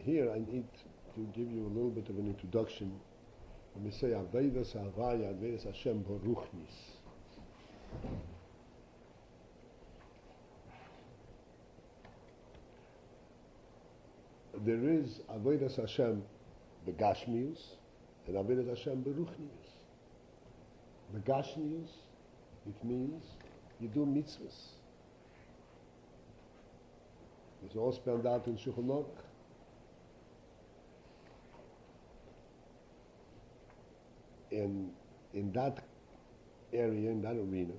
here I need to give you a little bit of an introduction. When we say Avedas Havaya, Avedas Hashem Baruchnis. There is Avedas Hashem Begashmius and Avedas Hashem Beruchnius. Begashmius, it means you do mitzvahs. It's all spelled out in Shulchan Aruch. In that area, in that arena,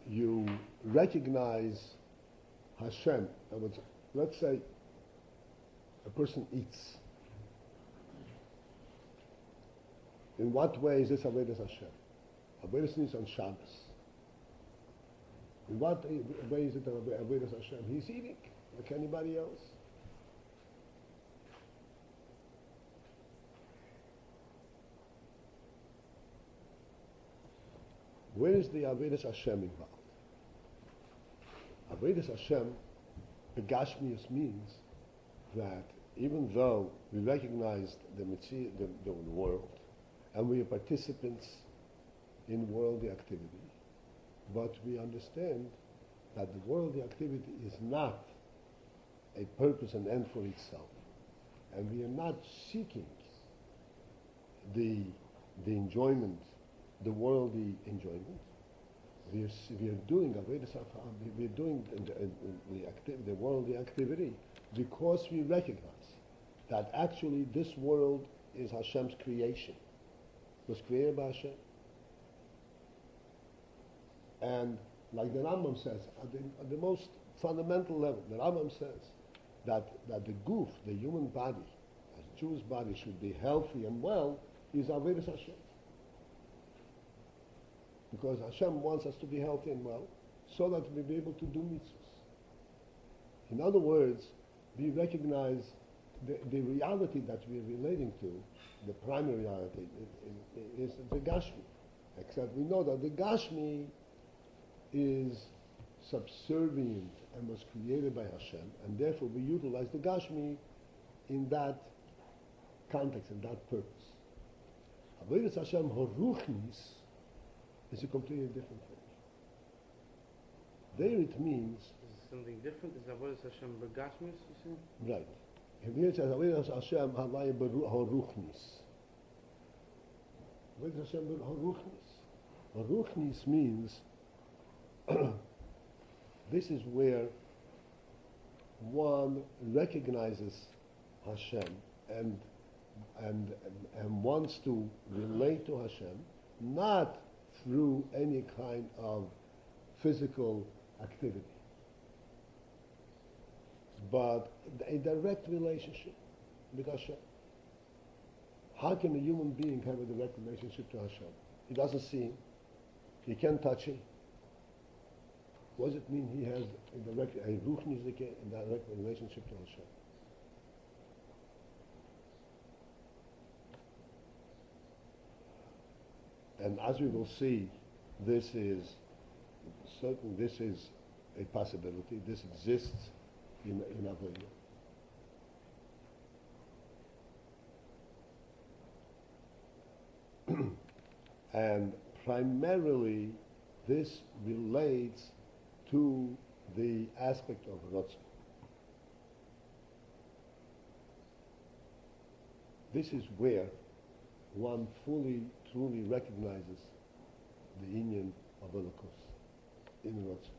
you recognize Hashem. Let's say a person eats. In what way is this Avodas Hashem? Avodas is on Shabbos. In what way is it Avodas Hashem? He's eating like anybody else. Where is the Avodas Hashem involved? Avodas Hashem, Begashmius, means that even though we recognize the world and we are participants in worldly activity, but we understand that the worldly activity is not a purpose and end for itself, and we are not seeking the enjoyment, the worldly enjoyment. We are doing we are doing the worldly activity because we recognize that actually this world is Hashem's creation. It was created by Hashem. And like the Rambam says, at the most fundamental level, the Rambam says that the goof, the human body, as Jewish body should be healthy and well, is Avodas Hashem. Because Hashem wants us to be healthy and well, so that we'll be able to do mitzvahs. In other words, we recognize the reality that we're relating to, the primary reality, is the Gashmi. Except we know that the Gashmi is subservient and was created by Hashem, and therefore we utilize the Gashmi in that context, in that purpose. Avodas Hashem Haruchnis is a completely different thing. There it means... Is it something different? Is Avodas Hashem Begashmius, you say? Right. Here it says Avodas Hashem Havaya Haruchnis. Avodas Hashem Haruchnis. Haruchnis means this is where one recognizes Hashem and wants to relate to Hashem, not through any kind of physical activity, but a direct relationship with Hashem. How can a human being have a direct relationship to Hashem? He doesn't see him. He can't touch him. What does it mean he has a direct relationship to Hashem? And as we will see, this is a possibility. This exists in Avodah. And primarily, this relates to the aspect of Ratzon. This is where one fully, truly recognizes the inyan of Elokus in Ratzon.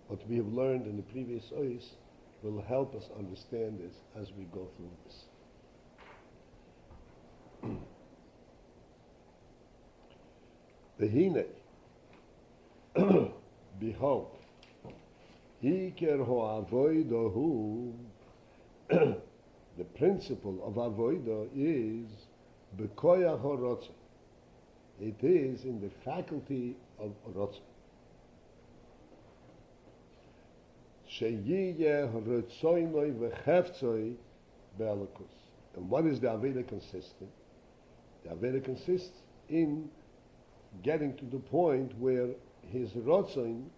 What we have learned in the previous ois will help us understand this as we go through this. V'hine, behold, Iker ho'avoidahu, the principle of avoida is bekoyach ha'rotzon. It is in the faculty of rotzon. Sheyiyeh retzoynoi v'cheftzoi be'elokus. And what is the Aveda consist in? The Aveda consists in getting to the point where his rotzoin,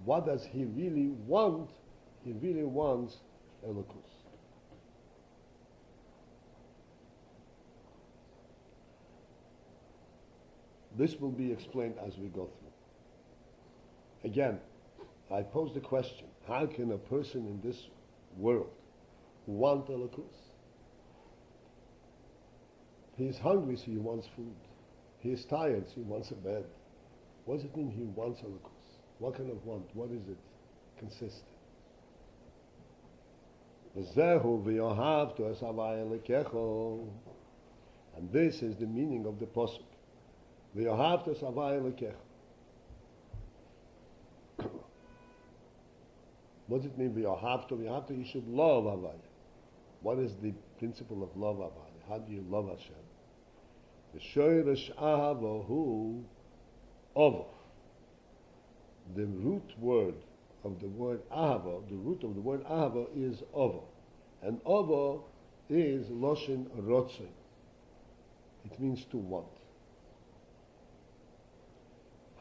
what does he really want? He really wants elokus. This will be explained as we go through. Again, I pose the question, how can a person in this world want elokus? He is hungry, so he wants food. He is tired, so he wants a bed. What does it mean he wants elokus? What kind of want? What is it consist in? And this is the meaning of the pasuk. V'yohavta savai elekecha. What does it mean? V'yohavta? V'yohavta, you should love Havaya. What is the principle of love Havaya? How do you love Hashem? V'shoyresh ahavahu ova. The root word of the word ahava, the root of the word ahava is ova. And ova is loshen rotzin. It means to want.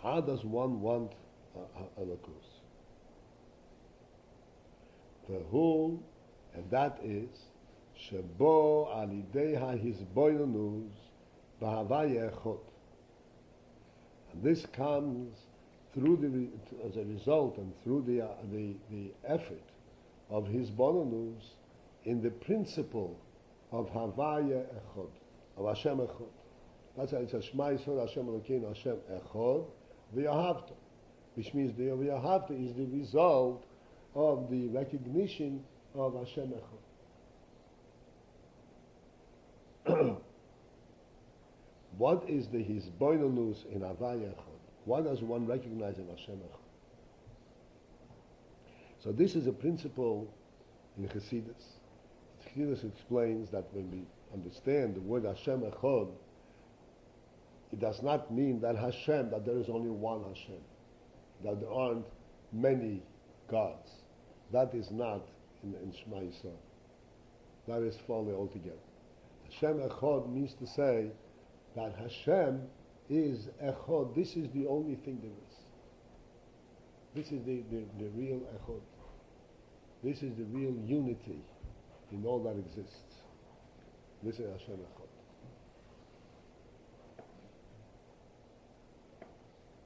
How does one want elokus? Vehu, and that is shebo alidei ha'hizboinonus b'havaya echot. And this comes through as a result and through the effort of his bononus in the principle of Havaya Echod, of Hashem Echod. That's why it says Shema Yisrael Hashem Elokeinu Hashem Echod v'Yahavta, which means the v'Yahavta is the result of the recognition of Hashem Echod. What is the Hizboinonus in Havaya Echod? What does one recognize in Hashem Echad? So this is a principle in Chassidus. Chassidus explains that when we understand the word Hashem Echad, it does not mean that Hashem, that there is only one Hashem, that there aren't many gods. That is not in Shema Yisrael. That is folly altogether. Hashem Echad means to say that Hashem is Echod. This is the only thing there is. This is the real Echod. This is the real unity in all that exists. This is Hashem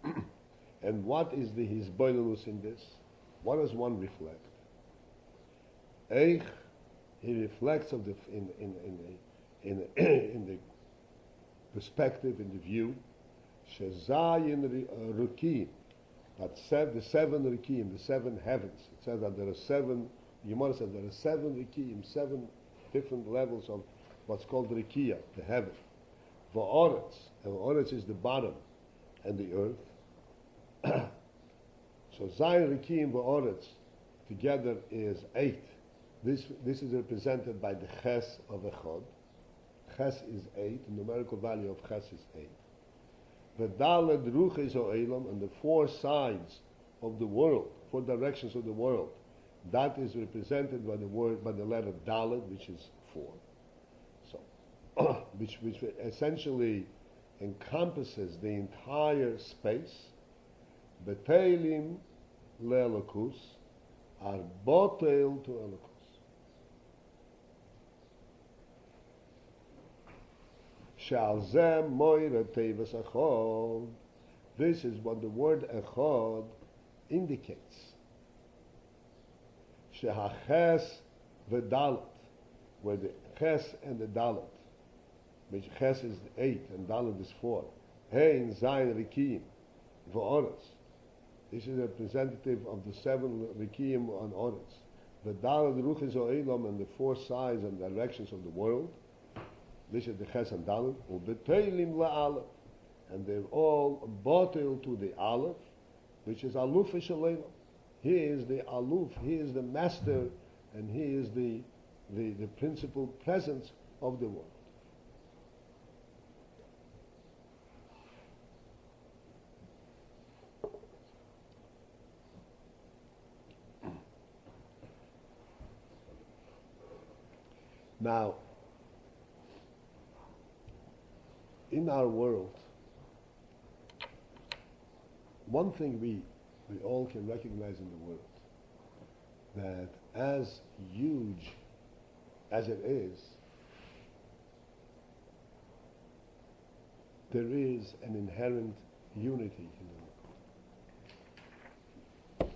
Echod. And what is the Hizboinonus in this? What does one reflect? Eich, he reflects of the in the perspective, in the view, Shezayin Rukim, that the seven Rukim, the seven heavens. It says that there are seven, Yomar says there are seven Rukim, seven different levels of what's called Rikiya, the heaven. Va'oretz, and Va'oretz is the bottom, and the earth. So Zayin Rukim Va'oretz together is 8. This is represented by the Ches of Echod. Ches is 8, the numerical value of Ches is 8. The Daled Ruches O'Elam, and the 4 sides of the world, 4 directions of the world, that is represented by the letter Daled, which is 4. So, which essentially encompasses the entire space. Beteilim le'elokus are botel to elokus. This is what the word echod indicates. Shehaches v'dalet, where the ches and the dalet, which ches is 8 and dalet is 4. Hein zayin rikim v'oretz. This is a representative of the 7 rikim on oretz. The dalet ruches o'elam, and the 4 sides and directions of the world. This is the Ches and Dalet, u'beteilim la'alef, and they're all botel to the Aleph, which is Aluf Shalem. He is the Aluf, he is the master, and he is the principal presence of the world. Now, in our world, one thing we all can recognize in the world, that as huge as it is, there is an inherent unity in the world.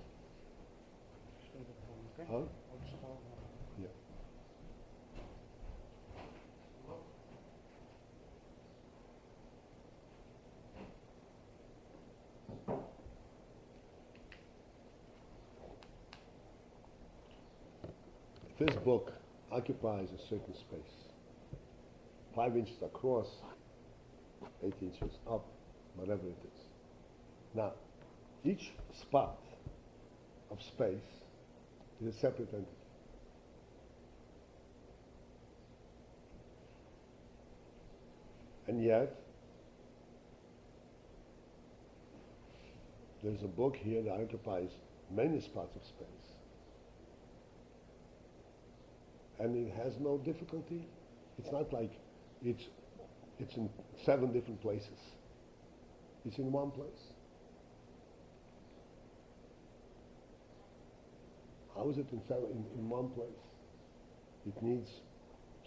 Okay? Huh? I'll just follow along. Yeah. This book occupies a certain space, 5 inches across, 8 inches up, whatever it is. Now, each spot of space is a separate entity. And yet, there's a book here that occupies many spots of space. And it has no difficulty. It's not like it's in 7 different places. It's in one place. How is it in one place? It needs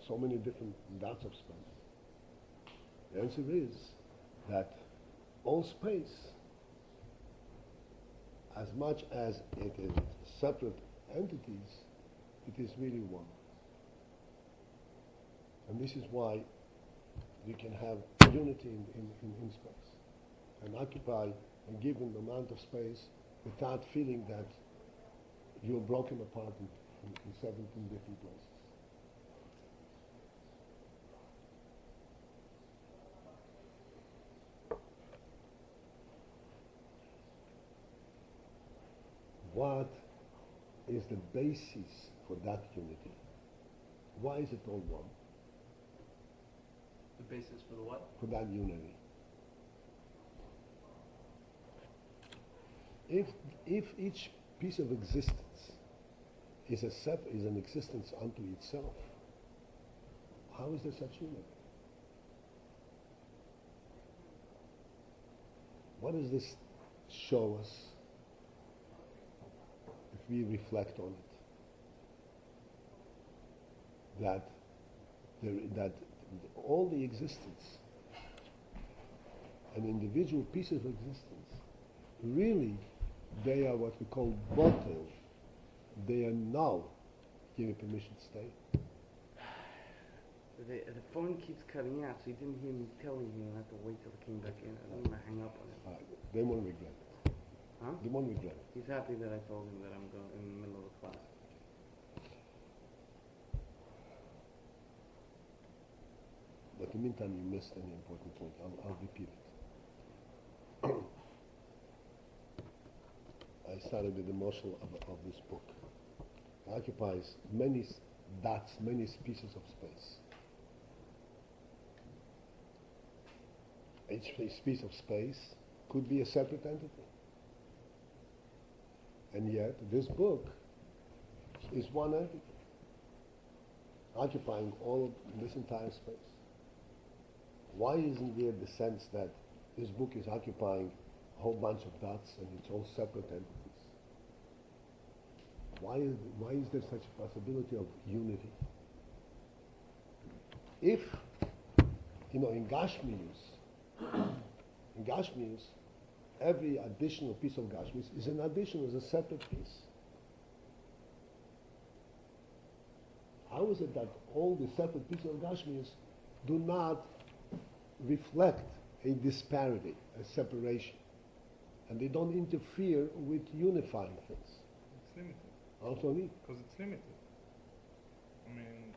so many different dots of space. The answer is that all space, as much as it is separate entities, it is really one. And this is why we can have unity in space and occupy a given amount of space without feeling that you're broken apart in 17 different places. What is the basis for that unity? Why is it all one? The basis for the what? For that unity. If each piece of existence is an existence unto itself, how is there such unity? What does this show us if we reflect on it? That all the existence and individual pieces of existence, really, they are what we call botel. They are null. Give me permission to stay. The phone keeps cutting out, so you didn't hear me telling him I have to wait till it came back in. I don't want to hang up on him. They won't regret it. Huh? They won't regret it. He's happy that I told him that I'm going in the middle of the class. But in the meantime, you missed an important point. I'll repeat it. I started with the morsel of this book. It occupies many dots, many pieces of space. Each piece of space could be a separate entity. And yet, this book is one entity, occupying all of this entire space. Why isn't there the sense that this book is occupying a whole bunch of dots and it's all separate entities? Why is there such a possibility of unity? If, in Gashmius, every additional piece of Gashmius is an addition, is a separate piece. How is it that all the separate pieces of Gashmius do not reflect a disparity, a separation, and they don't interfere with unifying things? It's limited. Also need. Because it's limited. I mean,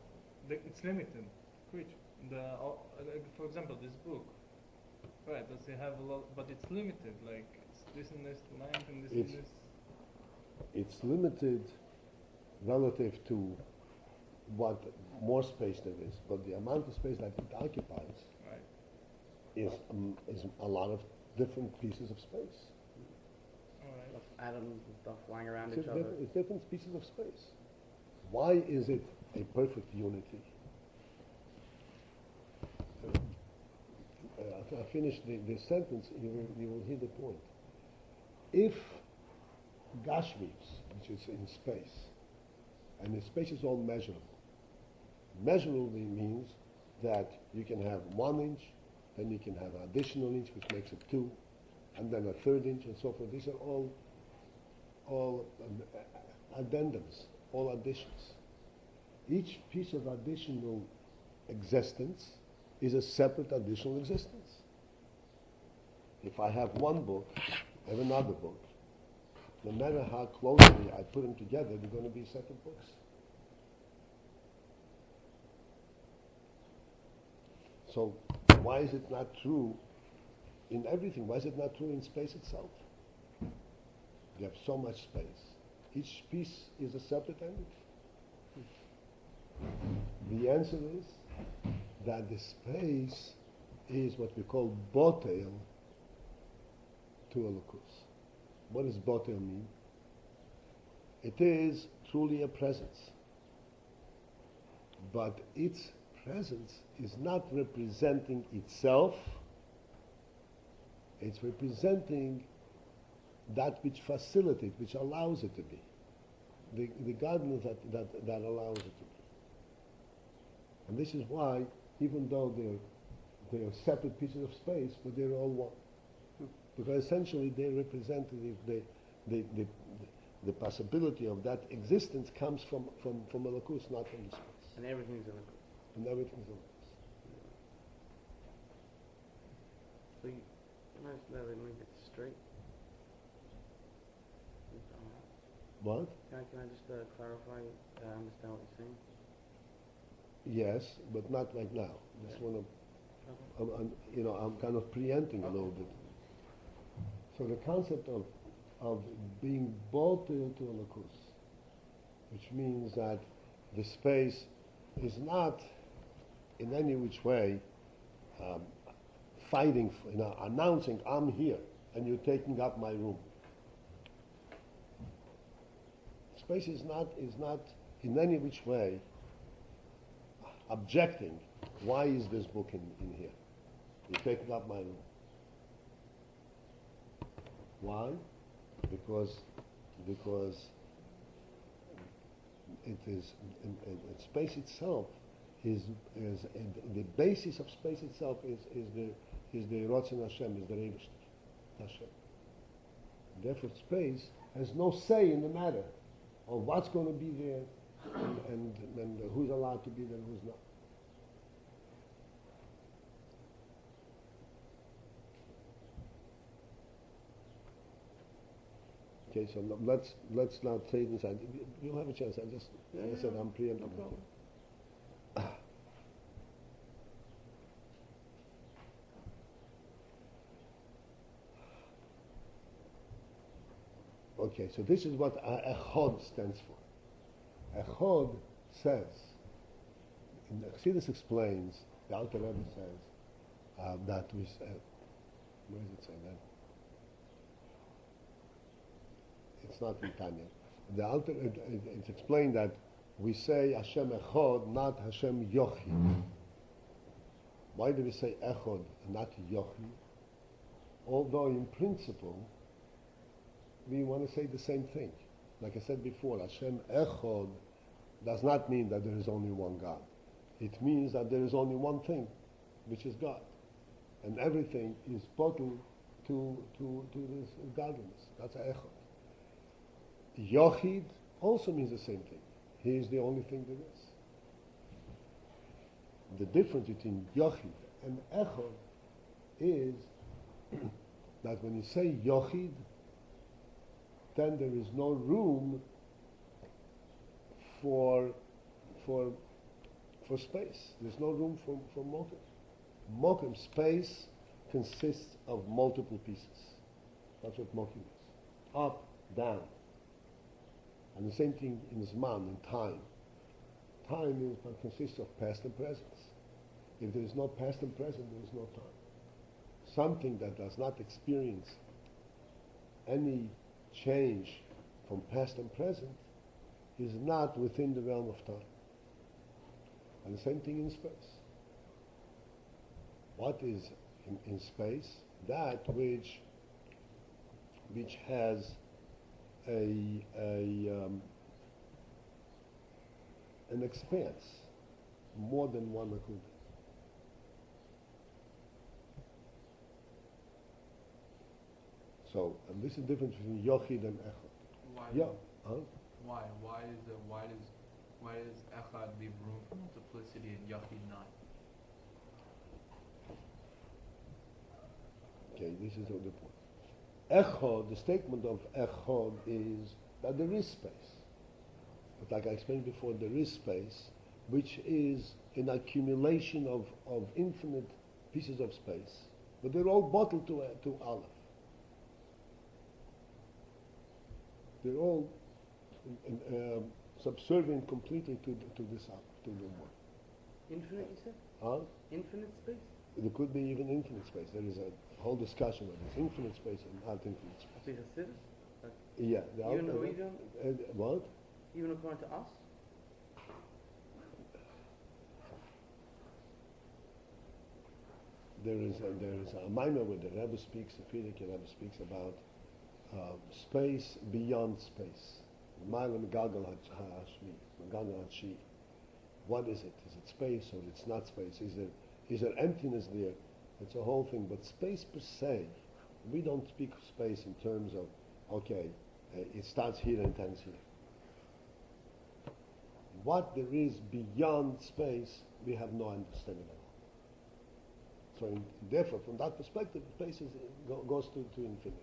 it's limited creature. For example, this book, right? Does it have a lot? But it's limited. Like it's this and this length and this and this. It's limited relative to what more space there is, but the amount of space that it occupies is a lot of different pieces of space. Alright. Lots of atoms and stuff flying around It's each other. different pieces of space. Why is it a perfect unity? I finish the sentence, you will hear the point. If Gashmius, which is in space, and the space is all measurable. Measurably means that you can have 1 inch, then you can have an additional inch, which makes it 2, and then a third inch, and so forth. These are all addendums, all additions. Each piece of additional existence is a separate additional existence. If I have one book, I have another book. No matter how closely I put them together, they're going to be separate books. So why is it not true in everything? Why is it not true in space itself? You have so much space. Each piece is a separate entity. The answer is that the space is what we call Botel to Elokus. What does Botel mean? It is truly a presence. But its presence is not representing itself, it's representing that which facilitates, which allows it to be. The godliness that allows it to be. And this is why, even though they're separate pieces of space, but they're all one. Because essentially they represent the possibility of that existence comes from Elokus, not from the space. And everything's in a And everything's Elokus. So you might let me make it straight. What? Can I just clarify? I understand what you're saying. Yes, but not right now. I just want to, I'm kind of preempting a little bit. So the concept of being botel to Elokus, which means that the space is not in any which way fighting, announcing, I'm here, and you're taking up my room. Space is not in any which way objecting, why is this book in here? You're taking up my room. Why? Because it is space itself is the basis of space itself is the Ratzon Hashem, is the Rebishter Hashem. Therefore, space has no say in the matter of what's going to be there and who's allowed to be there and who's not. Okay, so let's now take inside. You'll have a chance. Like I said, I'm preempting. No problem. Okay, so this is what Echod stands for. Echod says, and Chassidus explains, the Alter Rebbe says, that we said, where does it say that? It's not in Tanya. The Alter, it's explained that we say Hashem Echod, not Hashem Yochid. Why do we say Echod and not Yochid? Although in principle, we want to say the same thing. Like I said before, Hashem Echod does not mean that there is only one God. It means that there is only one thing, which is God. And everything is bottled to this godliness. That's Echod. Yochid also means the same thing. He is the only thing there is. The difference between Yochid and Echod is that when you say Yochid, then there is no room for space. There's no room for mokum. Mokum, space, consists of multiple pieces. That's what mokum is. Up, down. And the same thing in Zman, in time. Time consists of past and present. If there is no past and present, there is no time. Something that does not experience any change from past and present is not within the realm of time. And the same thing in space. What is in space, that which has an expanse more than one nakuda. So, and this is the difference between Yochid and Echad. Why? Yeah. Huh? Why? Why does Echad leave room for multiplicity and Yachid not? Okay, this is the point. Echad, the statement of Echad is that there is space. But like I explained before, there is space, which is an accumulation of infinite pieces of space, but they're all bottled to Aleph. They're all subservient completely to this Aleph, to the one. Infinite, you said? Huh? Infinite space? There could be even infinite space. There is a whole discussion of this infinite space and not infinite space. Because Chassidus? Yeah. Even though we don't, what? even according to us? There is a minor where the Rebbe speaks, the Frierdiker Rebbe speaks about space beyond space. Ma'alim Gagal HaShmi, Gagal HaShi. What is it? Is it space or it's not space? Is there emptiness there? It's a whole thing. But space per se, we don't speak of space in terms of, okay, it starts here and ends here. What there is beyond space, we have no understanding of. So therefore, from that perspective, space goes to infinity.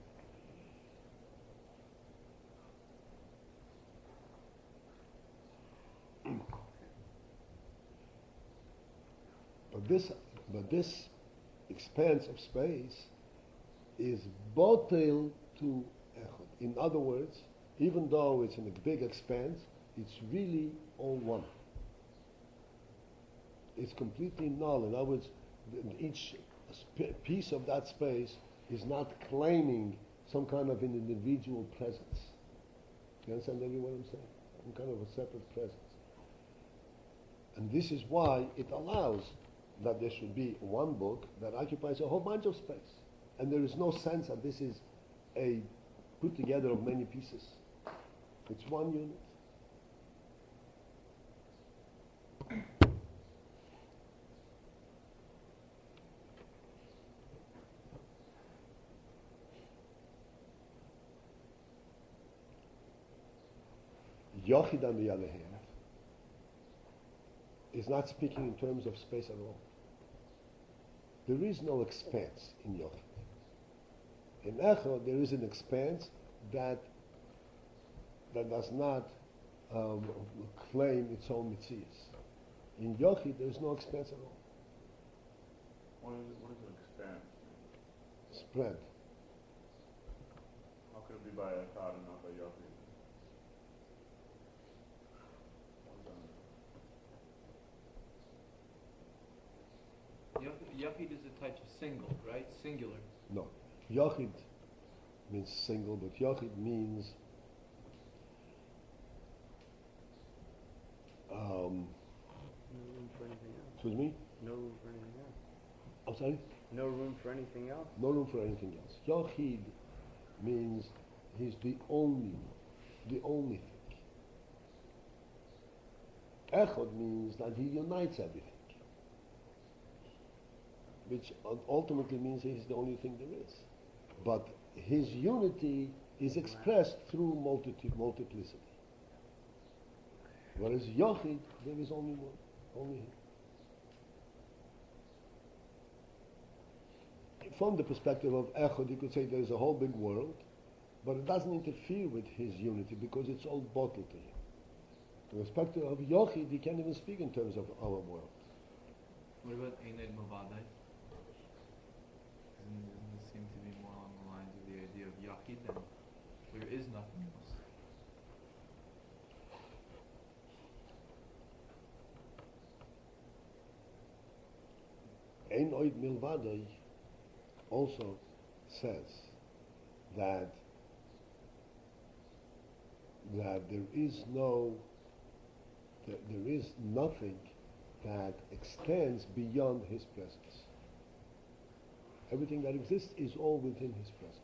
But this expanse of space is botel to echad. In other words, even though it's in a big expanse, it's really all one. It's completely null. In other words, each piece of that space is not claiming some kind of an individual presence. You understand what I'm saying? Some kind of a separate presence. And this is why it allows that there should be one book that occupies a whole bunch of space. And there is no sense that this is a put together of many pieces. It's one unit. Yochid, on the other hand, is not speaking in terms of space at all. There is no expanse in Yochid. In Echad, there is an expanse that does not claim its own mitzias. In Yochid, there is no expanse at all. What is an expanse? Spread. How could it be by Echad and not by Yochid? Yachid is a type of single, right? Singular. No. Yochid means single, but Yochid means No room for anything else. excuse me? No room for anything else. I'm sorry? No room for anything else. No room for anything else. Yochid means he's the only thing. Echad means that he unites everything, which ultimately means he's the only thing there is. But his unity is expressed through multiplicity. Whereas Yochid, there is only one, only him. From the perspective of Echad, you could say there is a whole big world, but it doesn't interfere with his unity because it's all bottled to him. From the perspective of Yochid, he can't even speak in terms of our world. What about Eined Mavadai? Doesn't this seem to be more along the lines of the idea of Yachid than there is nothing else? Ein Oid Milvadai also says that there is nothing that extends beyond his presence. Everything that exists is all within his presence.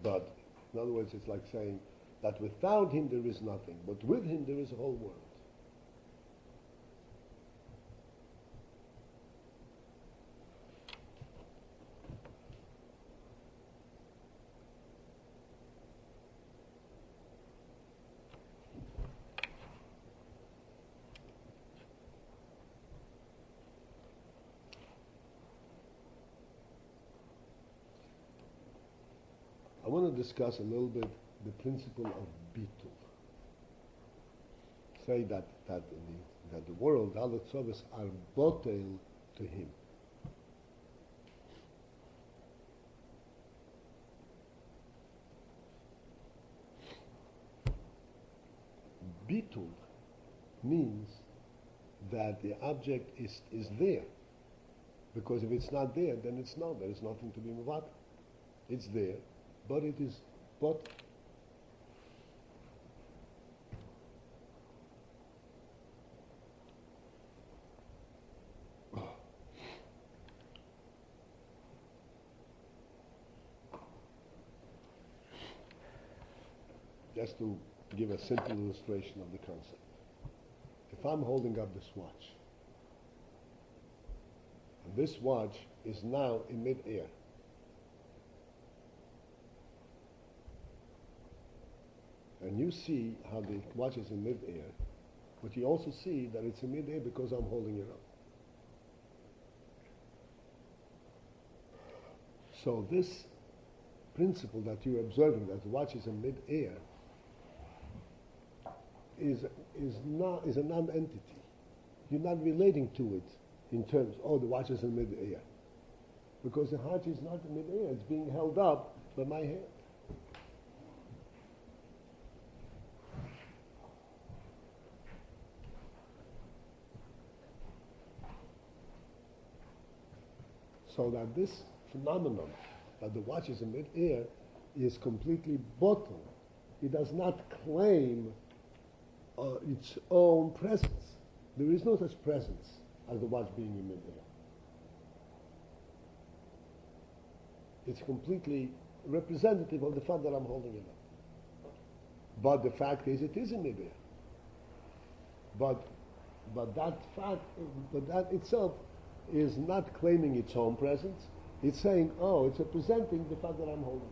But, in other words, it's like saying that without him there is nothing, but with him there is a whole world. I want to discuss a little bit the principle of bitul. Say that the world, all its service are botel to him. Bitul means that the object is there. Because if it's not there, then it's not. There is nothing to be mavad. It's there, but it is but. Just to give a simple illustration of the concept. If I'm holding up this watch, and this watch is now in mid-air, and you see how the watch is in mid-air, but you also see that it's in mid-air because I'm holding it up. So this principle that you're observing, that the watch is in mid-air, is a non-entity. You're not relating to it in terms, oh, the watch is in mid-air. Because the watch is not in mid-air, it's being held up by my hand. So that this phenomenon, that the watch is in mid-air, is completely bottled. It does not claim its own presence. There is no such presence as the watch being in mid-air. It's completely representative of the fact that I'm holding it up. But the fact is, it is in mid-air. But that itself is not claiming its own presence. It's saying, oh, it's representing the fact that I'm holding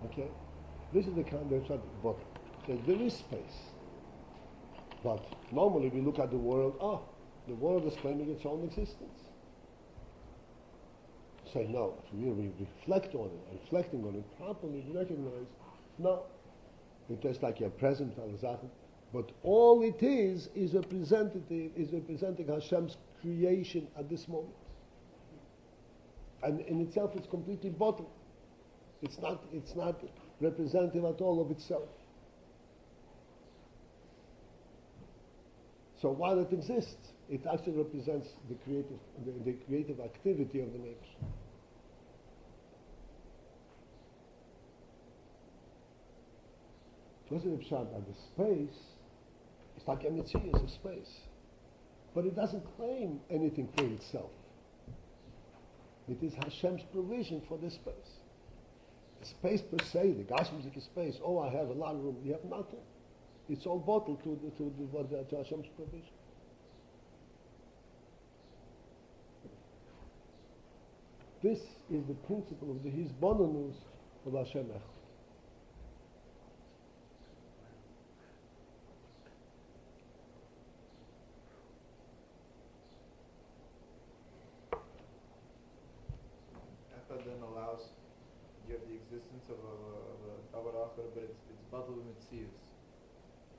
it. Okay? This is the kind of bottle. So there is space. But normally we look at the world, the world is claiming its own existence. Say, no, if we reflect on it, reflecting on it properly, we recognize, no, it is like a present al Zachen, but all it is representing Hashem's creation at this moment. And in itself it's completely bottled. It's not representative at all of itself. So while it exists, it actually represents the creative activity of the nature. Wasn't it pshat that the space, it's like Emitzi is a space, but it doesn't claim anything for itself. It is Hashem's provision for this space. The space per se, the Gashmizik space, oh, I have a lot of room. You have nothing. It's all bottled to Hashem's provision. This is the principle of the Hizbonanus of Hashem Echad. Echad then allows, you have the existence of a Davar Achar, but it's Batal Mitzias.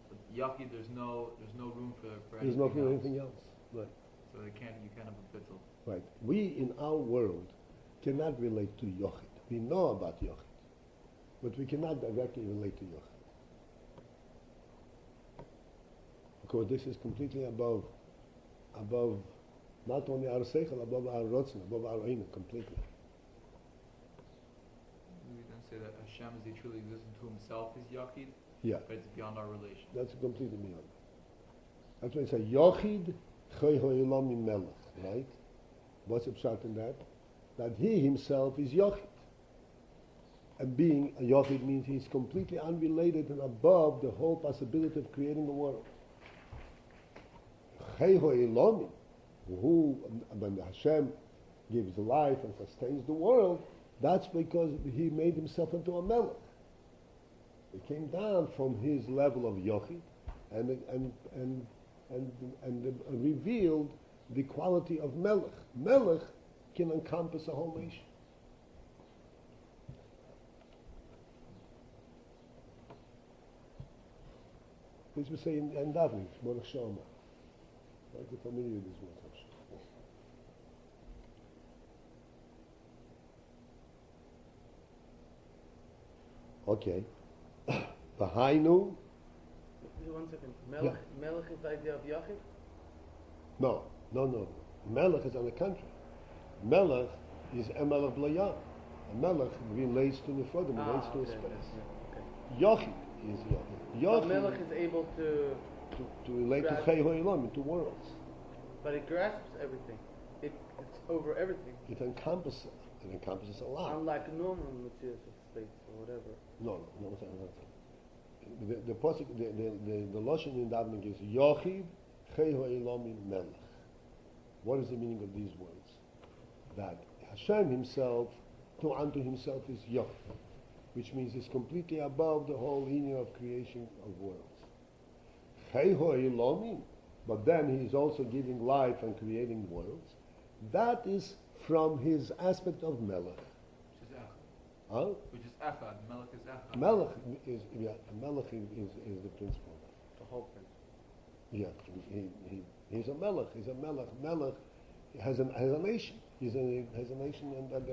But Yaki, there's no room for There's no for anything else. Right. So you can't have a bittul. Right. We in our world cannot relate to Yochid. We know about Yochid, but we cannot directly relate to Yochid. Because this is completely above not only our Seichel, above our Rotzen, above our Ein, completely. We then say that Hashem, as he truly exists to himself, is Yachid, Yeah. but it's beyond our relation. That's completely beyond. That's why it's a Yochid Choy Ho'elam Melech, right? What's the pshat in that? That he himself is Yochid. And being a Yochid means he's completely unrelated and above the whole possibility of creating the world. Choy Ho'elam, who, when Hashem gives life and sustains the world, that's because he made himself into a Melech. He came down from his level of Yochid and revealed the quality of Melech. Melech can encompass a whole nation. This we say in davening, Melech Shama. Right? You're familiar with this word. Okay. V'hainu. 1 second. Yeah. Melech is the idea of Yachid? No. Melech is on the contrary. Melech is a Melech Blayam. A Melech relates to Nefrodim, relates to a space. Yochid is Yochid. But Melech is able to relate to grasp- Chei Ho'ilam, to worlds. but it grasps everything. It's over everything. It encompasses a lot. Unlike normal materials of space or whatever. No. The posik, the lashon in davening is Yochid Chei Ho'ilam Melech. What is the meaning of these words? That Hashem himself, unto himself, is Yochid, which means he's completely above the whole linear of creation of worlds. Chei Ho'ilam, but then he is also giving life and creating worlds. That is from his aspect of Melech. Which is Echad. Huh? Which is Echad. Melech is Echad. Melech is the principle. The whole thing. Yeah, he's a Melech. He's a Melech. Melech has a nation. Has a nation and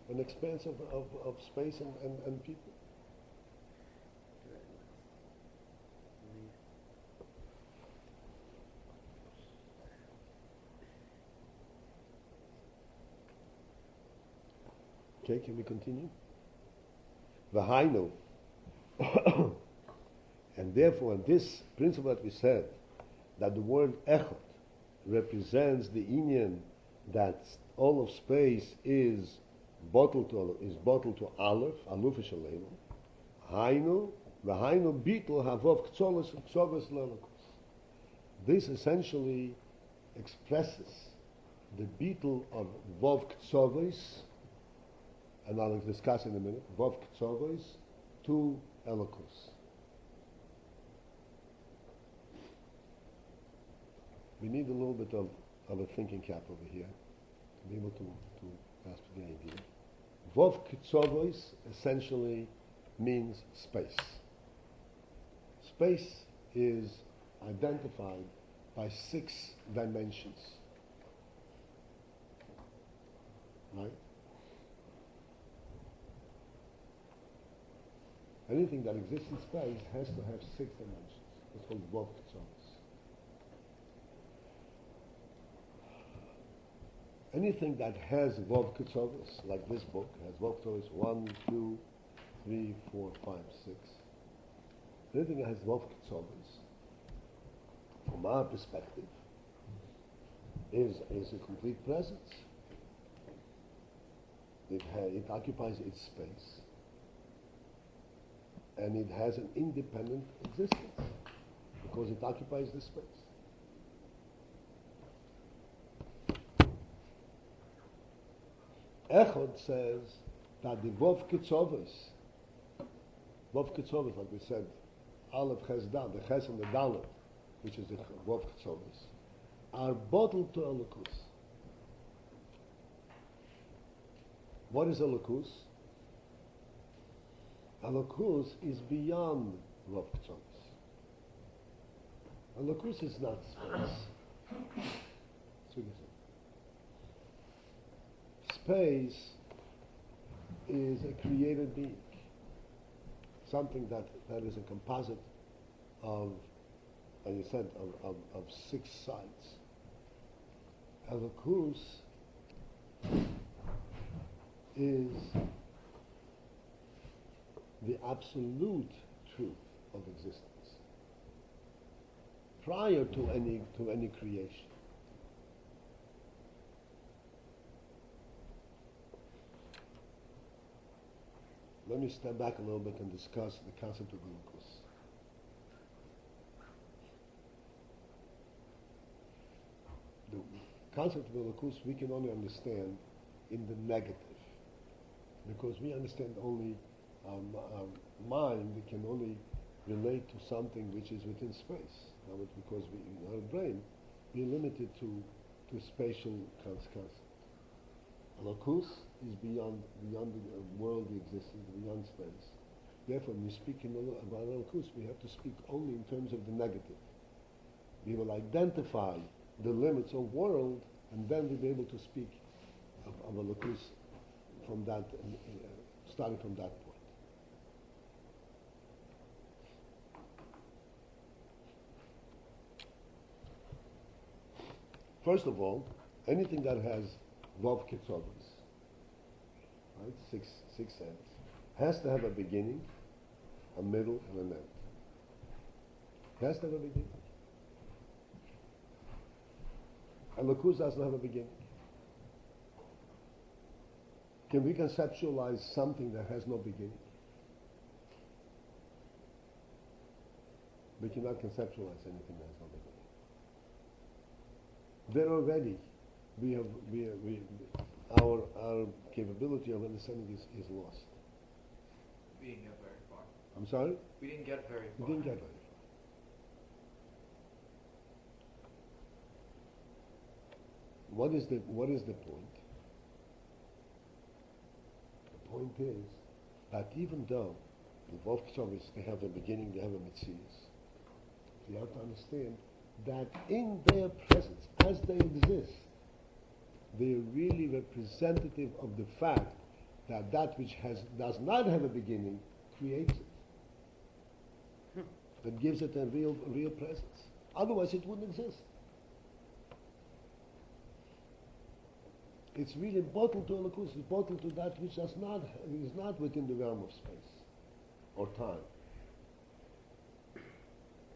an expanse of space and people. Okay, can we continue? V'hainu. And therefore, this principle that we said, that the word echot represents the Inyan that all of space is bottled to Aleph, Aleph Shalem. Hainu, v'hainu bitl havov ktsolos lelakus. This essentially expresses the bitl of Vov Ktsovis, and I'll discuss in a minute, Vov Ktsovis to Elokus. We need a little bit of a thinking cap over here to be able to grasp the idea. Vov Ktsovis essentially means space. Space is identified by 6 dimensions. Right? Anything that exists in space has to have 6 dimensions. It's called Vov Ktsovis. Anything that has Vov Ktsovis, like this book, has Vov Ktsovis 1, 2, 3, 4, 5, 6. Anything that has Vov Ktsovis, from our perspective, is a complete presence. It occupies its space, and it has an independent existence because it occupies the space. Echad says that the Vov Ktsovis, like we said, Aleph Ches Dal, the Ches and the Dalet, which is the Vov Ktsovis, are bottled to Elokus. What is Elokus? Elokus is beyond Vov Ktsovis. Elokus is not space. Space is a created being, something that is a composite of, as you said, of 6 sides. Elokus is the absolute truth of existence. prior to any creation. Let me step back a little bit and discuss the concept of Elokus. The concept of Elokus we can only understand in the negative, because we understand only our mind can only relate to something which is within space. Now, because in our brain, we're limited to spatial concept. Elokus is beyond the worldly existence, beyond space. Therefore, when we speak about Elokus, we have to speak only in terms of the negative. We will identify the limits of world, and then we'll be able to speak of Elokus from that, starting from that point. First of all, anything that has Vav Ketzovis, right, six ends, has to have a beginning, a middle, and an end. It has to have a beginning. Elokus doesn't have a beginning. Can we conceptualize something that has no beginning? We cannot conceptualize anything that has no beginning. There already, our capability of understanding is lost. We didn't get very far. I'm sorry? We didn't get very We far. didn't get very far. What is the point? The point is that even though the Vav Ketzovis, they have a beginning, they have a Metzius, you have to understand that in their presence, as they exist, they are really representative of the fact that that which does not have a beginning creates it. That gives it a real presence. Otherwise it wouldn't exist. It's really bottled to Elokus, it's bottled to that which is not within the realm of space or time.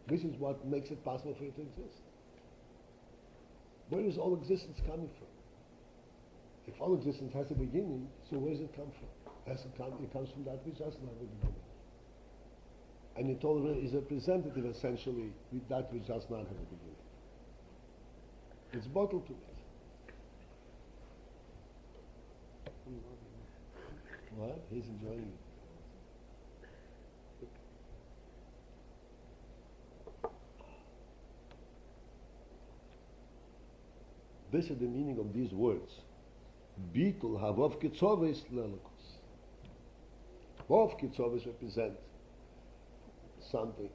This is what makes it possible for it to exist. Where is all existence coming from? If all existence has a beginning, so where does it come from? It comes from that which doesn't have a beginning. And it all is representative, essentially, with that which does not have a beginning. It's bottled to it. What? He's enjoying it. This is the meaning of these words. Bitul havav kitzovis lelakus. Vav kitzovis represent something,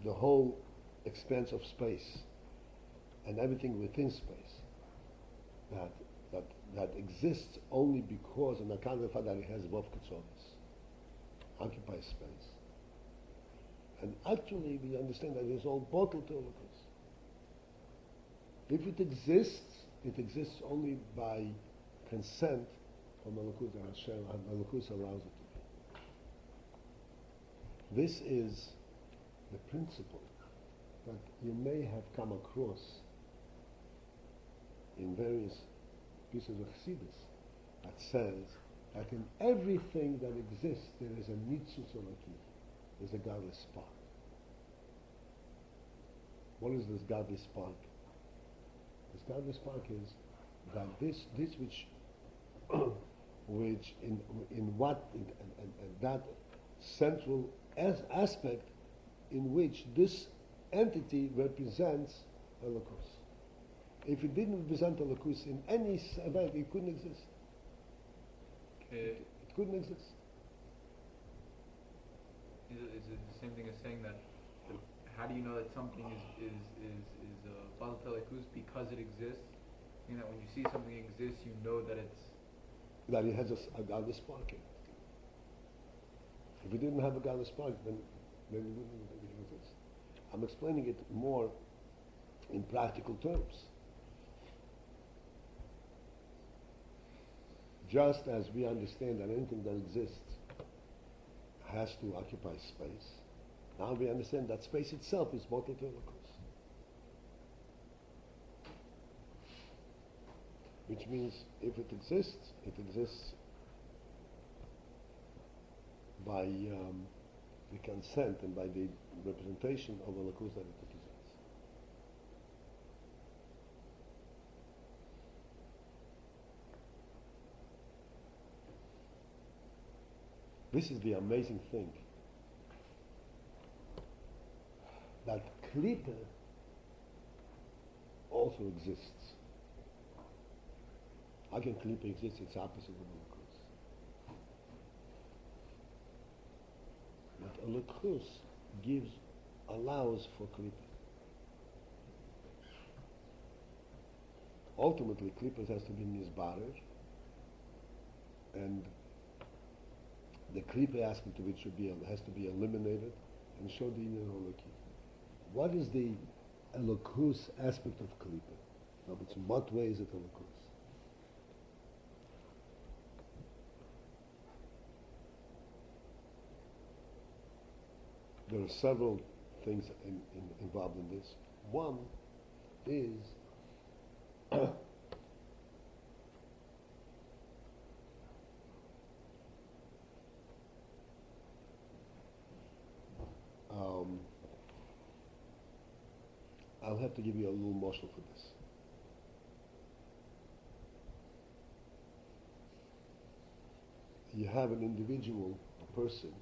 the whole expanse of space and everything within space that exists only because, on account of the fact that it has Vav kitzovis, occupies space. And actually, we understand that it is all bottled to Elokus. If it exists only by consent from Elokus and Hashem, and Elokus allows it to be. This is the principle that you may have come across in various pieces of Chassidus that says that in everything that exists there is a nitzutz elokי, there's a godly spark. What is this godly spark? This godly spark is that this which that central aspect in which this entity represents Elokus. If it didn't represent Elokus in any event, it couldn't exist. It couldn't exist. Is it the same thing as saying that? How do you know that something is Paltiel because it exists? You know, when you see something exist, you know that it has a godly spark in it. If it didn't have a godly spark, then maybe it wouldn't exist. I'm explaining it more in practical terms. Just as we understand that anything that exists has to occupy space, now we understand that space itself is bottled to Elokus. which means if it exists by the consent and by the representation of a lakus that it represents. This is the amazing thing, that klipa also exists. How can klipa exist? It's opposite of a lakus. But a lakus allows for klipa. Ultimately, klipa has to be nisbarer, and the klipa aspect of it has to be eliminated and show the inyan holoki. What is the elokus aspect of klipa? No, but in what way is it elokus? There are several things involved in this. One is I'll have to give you a little motion for this. You have an individual, a person,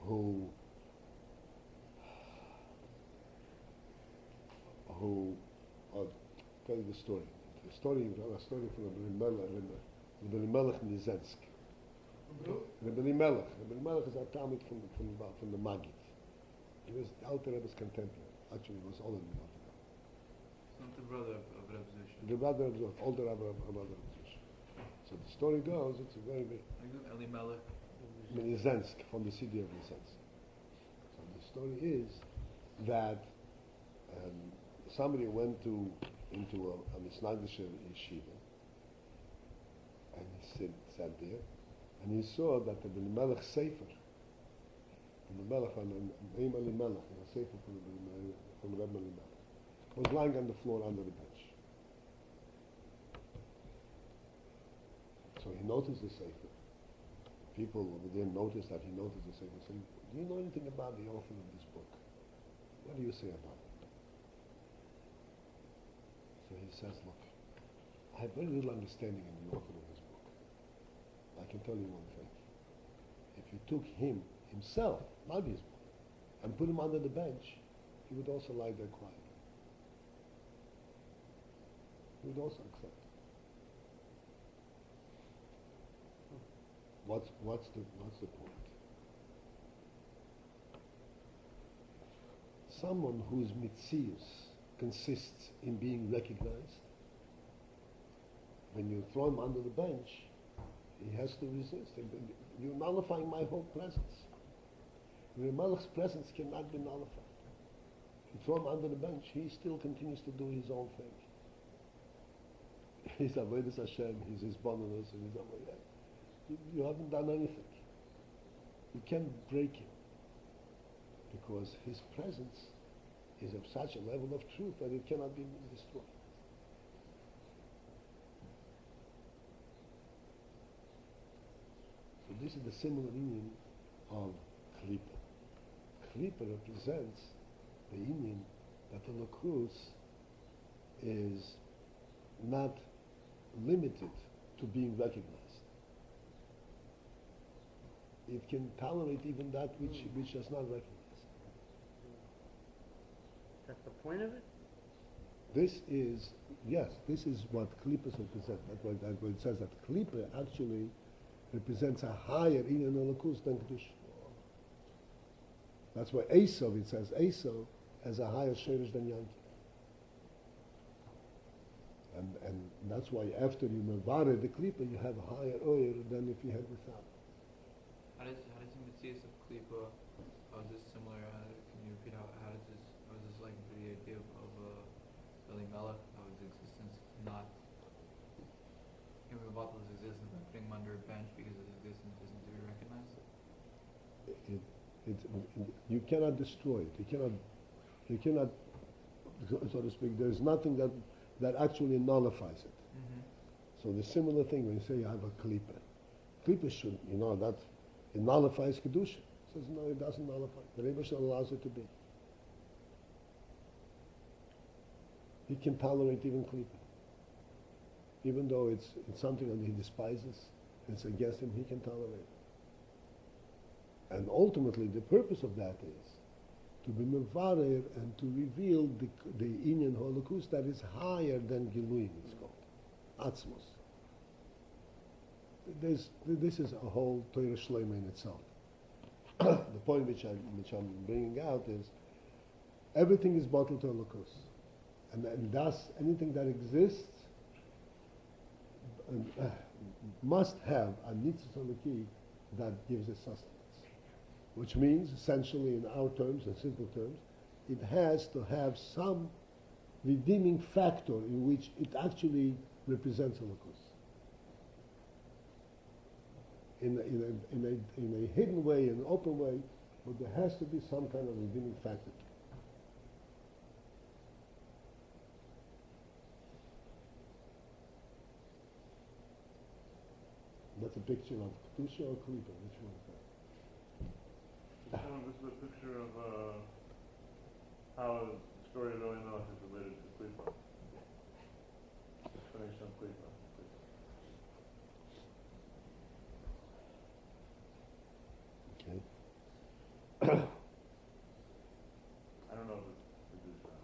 I'll tell you the story. A story from Rabbi Melech Nizensk. Rabbi Melech is a Talmud from the Maggid. He was the Alter Rebbe's contemporary. Actually, he was older than the Alter Rebbe. It's not the brother of Reb Zusha. The brother of the older Rebbe of Reb Zusha. So the story goes, it's a very big. Eli Melech. Nizensk, from the city of Nizensk. So the story is that somebody went into a Misnagdish yeshiva, and he sat there, and he saw that the Melech Sefer, the Melech, and Naim Ali Melech, a sefer from Reb Melech, was lying on the floor under the bench. So he noticed the sefer. People over there noticed that he noticed the sefer, saying, "Do you know anything about the author of this book? What do you say about it?" So he says, "Look, I have very little understanding in the author of this book. I can tell you one thing. If you took him himself, not his book, and put him under the bench, he would also lie there quietly. He would also accept. What's the point? Someone whose mitzius consists in being recognized, when you throw him under the bench, he has to resist. You're nullifying my whole presence. The Melech's presence cannot be nullified. If you throw him under the bench, he still continues to do his own thing. He's Avodas Hashem, he's his bonus, and he's Avodah. You haven't done anything. You can't break him, because his presence is of such a level of truth that it cannot be destroyed. So this is the similar union of Klipa. Klipa represents the union that the Lakus is not limited to being recognized. It can tolerate even that which is not recognized. That's the point of it? This is what Klippas represent. That's why it says that Klippa actually represents a higher Inyan Elokus than Kedusha. That's why Esau, it says Esau has a higher Sheresh than Yankiv. And that's why after you Mevare the Klippa, you have a higher oil than if you had without. How does the Mitzvah of Klipa, how is this similar? Can you repeat how is this like the idea of Eli Melech, how his existence is not giving about his existence and putting him under a bench because his existence isn't to be recognized? You cannot destroy it. You cannot, so to speak. There's nothing that that actually nullifies it. Mm-hmm. So the similar thing when you say you have a klipa. Klipa should, that it nullifies kedusha. Says no, it doesn't nullify. The Rebbe allows it to be. He can tolerate even klipa, even though it's something that he despises. It's against him. He can tolerate it. And ultimately, the purpose of that is to be mevarer and to reveal the inyan holocaust that is higher than Giluim, it's called. Atzmos. This is a whole Torah Shleima in itself. The point which I'm bringing out is everything is bottled to holocaust. And thus, anything that exists must have a nitzvah halakhi that gives it sustenance. Which means, essentially, in our terms, in simple terms, it has to have some redeeming factor in which it actually represents holocaust. In a hidden way, in an open way, but there has to be some kind of redeeming factor. That's a picture of Kedusha or Klipa, which one is that? This is a picture of how the story of Elimelech is related to Klipa. Explanation of Klipa. Okay. I don't know if it's Kedusha.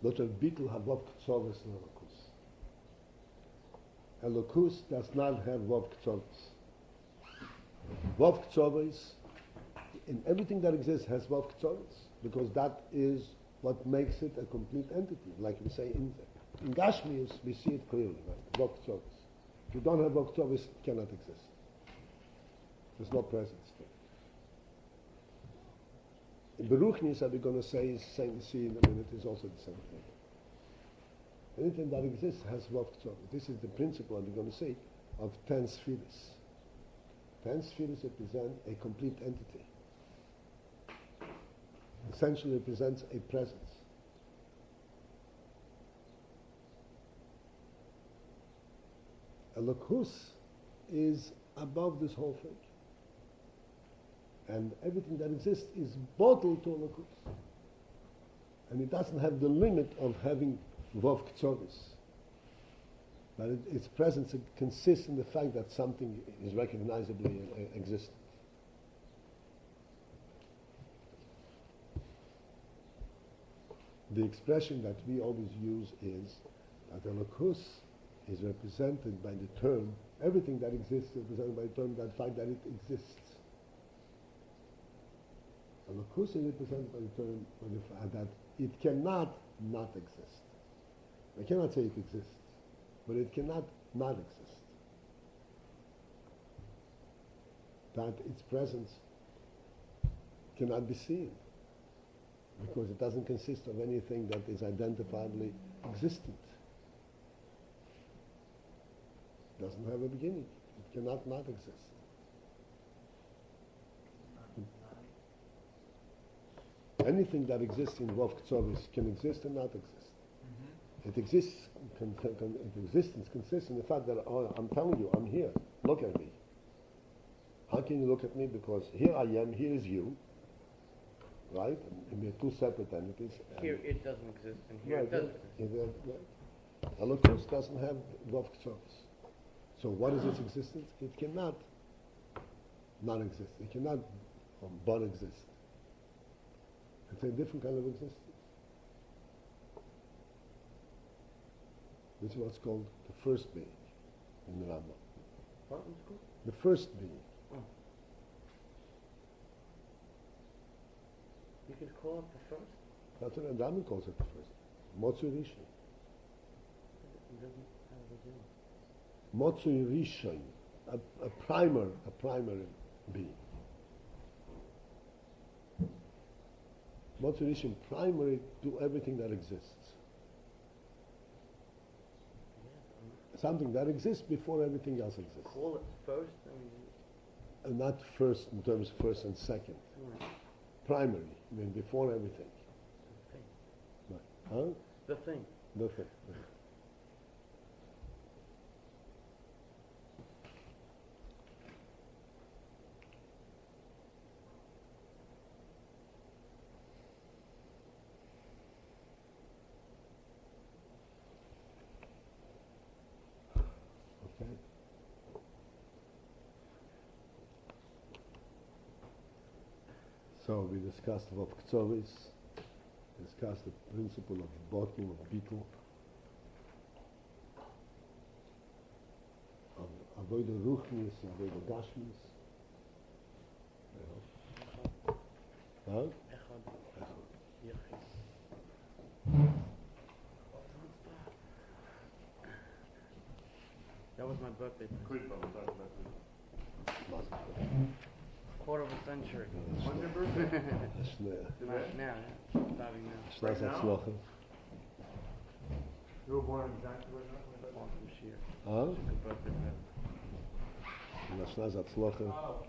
Dr. Beetle Havav Ktsovis Elokus. Elokus does not have Vav Ktsovis. Vav Ktsovis, in everything that exists, has Vav Ktsovis, because that is what makes it a complete entity. Like we say in Gashmius, we see it clearly, right? Vav Ktsovis. If you don't have Vav Ktsovis, it cannot exist. There's no presence there. In Beruchnis, are we going to say, see in a minute, is also the same thing. Anything that exists has Vav Ktsovis. This is the principle, we're going to say, of 10 spheres. 10 spheres represent a complete entity. Essentially represents a presence. Elokus is above this whole thing. And everything that exists is bottled to Elokus. And it doesn't have the limit of having Vav Ktsovis. But its presence consists in the fact that something is recognizably existent. The expression that we always use is that Elokus is represented by the term, everything that exists is represented by the term, that fact that it exists. Elokus is represented by the term by the fact that it cannot not exist. I cannot say it exists, but it cannot not exist. That its presence cannot be seen, because it doesn't consist of anything that is identifiably existent. It doesn't have a beginning. It cannot not exist. Anything that exists in Vav Ktsovis can exist and not exist. Mm-hmm. It exists, its existence consists in the fact that, oh, I'm telling you, I'm here. Look at me. How can you look at me? Because here I am, here is you. Right? And we're two separate entities. Here it doesn't exist, and here Right, it does yeah, exist. yeah. Elokus doesn't have Vav Ktsovis. So what is its existence? It cannot not exist. It cannot but exist. It's a different kind of existence. This is what's called the first being in the Rambam. What was it called? The first being. Oh. You could call it the first? That's what the Rambam calls it the first. Motzu Rishon. It doesn't have a beginning. Motzu Rishon. A primary being. Motzu Rishon, primary to everything that exists. Something that exists before everything else exists. Call it first? I mean, And not first in terms of first and second. right. primary, I mean, before everything. The thing. Huh? The thing. Nothing. Okay. So we discussed Vav Ktsovis, discussed the principle of bottle, of beetle, of avoida ruchnis, avoida gashmis. Huh? Echad. Yachid. That was my birthday present. Klipa, we'll talk about Klipa. Quarter of a century. When's your birthday? Not now, starting now. Shnas Hatzlacha. You were born exactly right now? Awesome shit. Huh? Good birthday present. Shnas Hatzlacha. Oh,